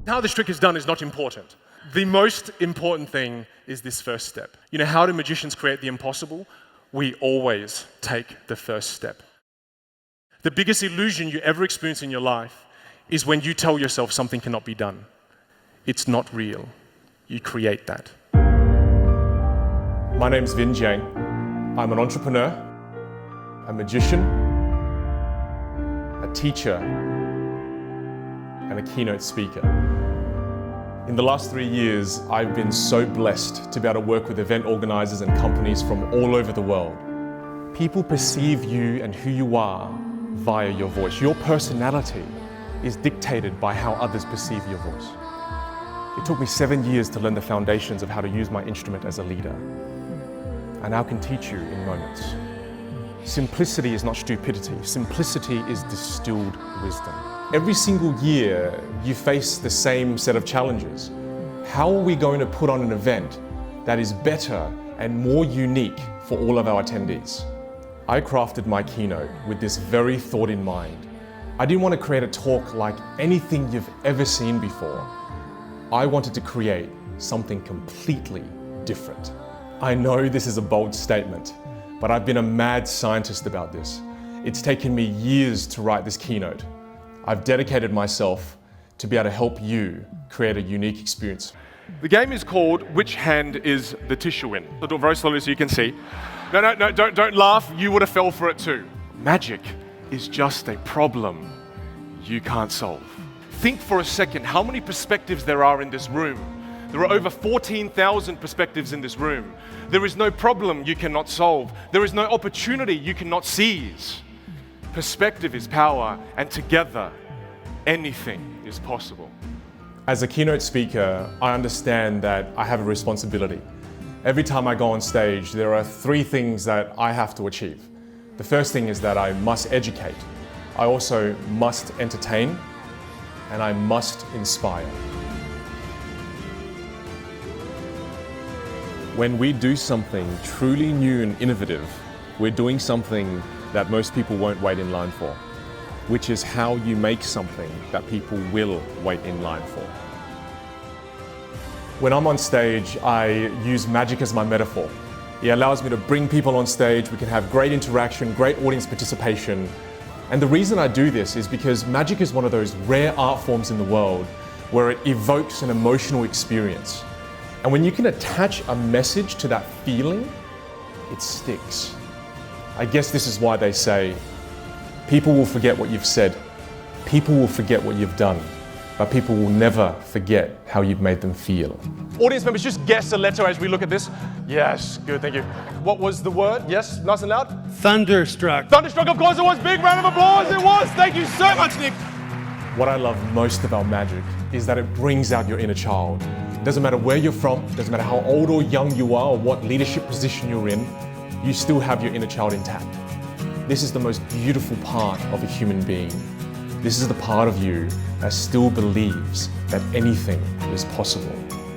How this trick is done is not important. The most important thing is this first step. You know, how do magicians create the impossible? We always take the first step. The biggest illusion you ever experience in your life is when you tell yourself something cannot be done. It's not real. You create that. My name's Vinh Giang. I'm an entrepreneur, a magician, a teacher, and a keynote speaker. In the last 3 years, I've been so blessed to be able to work with event organizers and companies from all over the world. People perceive you and who you are via your voice. Your personality is dictated by how others perceive your voice. It took me 7 years to learn the foundations of how to use my instrument as a leader. I now can teach you in moments. Simplicity is not stupidity. Simplicity is distilled wisdom. Every single year, you face the same set of challenges. How are we going to put on an event that is better and more unique for all of our attendees? I crafted my keynote with this very thought in mind. I didn't want to create a talk like anything you've ever seen before. I wanted to create something completely different. I know this is a bold statement, but I've been a mad scientist about this. It's taken me years to write this keynote. I've dedicated myself to be able to help you create a unique experience. The game is called Which Hand is the Tissue In? I'll do it very slowly so you can see. No, don't laugh. You would have fell for it too. Magic is just a problem you can't solve. Think for a second how many perspectives there are in this room. There are over 14,000 perspectives in this room. There is no problem you cannot solve. There is no opportunity you cannot seize. Perspective is power, and together, anything is possible. As a keynote speaker, I understand that I have a responsibility. Every time I go on stage, there are 3 things that I have to achieve. The first thing is that I must educate. I also must entertain, and I must inspire. When we do something truly new and innovative, we're doing something that most people won't wait in line for, which is how you make something that people will wait in line for. When I'm on stage, I use magic as my metaphor. It allows me to bring people on stage, we can have great interaction, great audience participation. And the reason I do this is because magic is one of those rare art forms in the world where it evokes an emotional experience. And when you can attach a message to that feeling, it sticks. I guess this is why they say, people will forget what you've said, people will forget what you've done, but people will never forget how you've made them feel. Audience members, just guess a letter as we look at this. Yes, good, thank you. What was the word? Yes, nice and loud? Thunderstruck. Thunderstruck, of course it was. Big round of applause, it was. Thank you so much, Nick. What I love most about magic is that it brings out your inner child. It doesn't matter where you're from, it doesn't matter how old or young you are or what leadership position you're in, you still have your inner child intact. This is the most beautiful part of a human being. This is the part of you that still believes that anything is possible.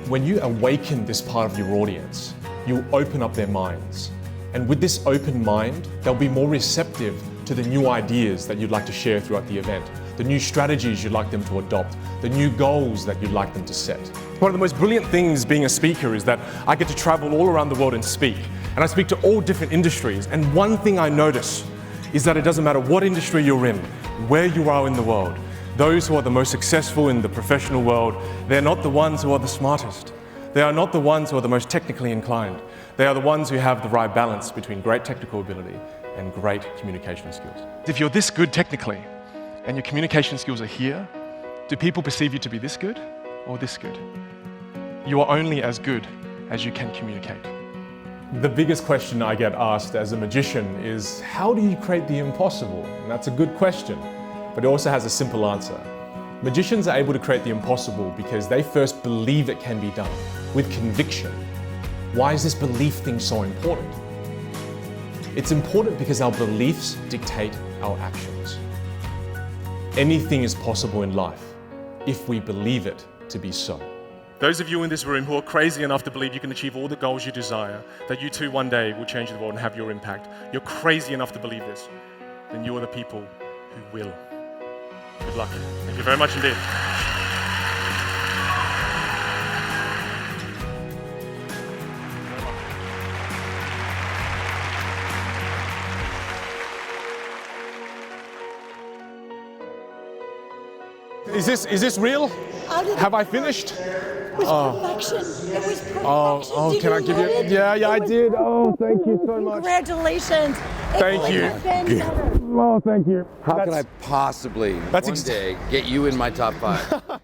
When you awaken this part of your audience, you open up their minds. And with this open mind, they'll be more receptive to the new ideas that you'd like to share throughout the event, the new strategies you'd like them to adopt, the new goals that you'd like them to set. One of the most brilliant things being a speaker is that I get to travel all around the world and speak. And I speak to all different industries. And one thing I notice is that it doesn't matter what industry you're in, where you are in the world. Those who are the most successful in the professional world, they're not the ones who are the smartest. They are not the ones who are the most technically inclined. They are the ones who have the right balance between great technical ability and great communication skills. If you're this good technically and your communication skills are here, do people perceive you to be this good or this good? You are only as good as you can communicate. The biggest question I get asked as a magician is, how do you create the impossible? And that's a good question, but it also has a simple answer. Magicians are able to create the impossible because they first believe it can be done with conviction. Why is this belief thing so important? It's important because our beliefs dictate our actions. Anything is possible in life if we believe it to be so. Those of you in this room who are crazy enough to believe you can achieve all the goals you desire, that you too one day will change the world and have your impact, you're crazy enough to believe this, then you are the people who will. Good luck. Thank you very much indeed. Is this real? Have I finished? It was perfection. It was perfection. Oh, can I give you? Yeah, I did. Oh, thank you so much. Congratulations. Thank you. Oh, thank you. How can I possibly one day get you in my top 5?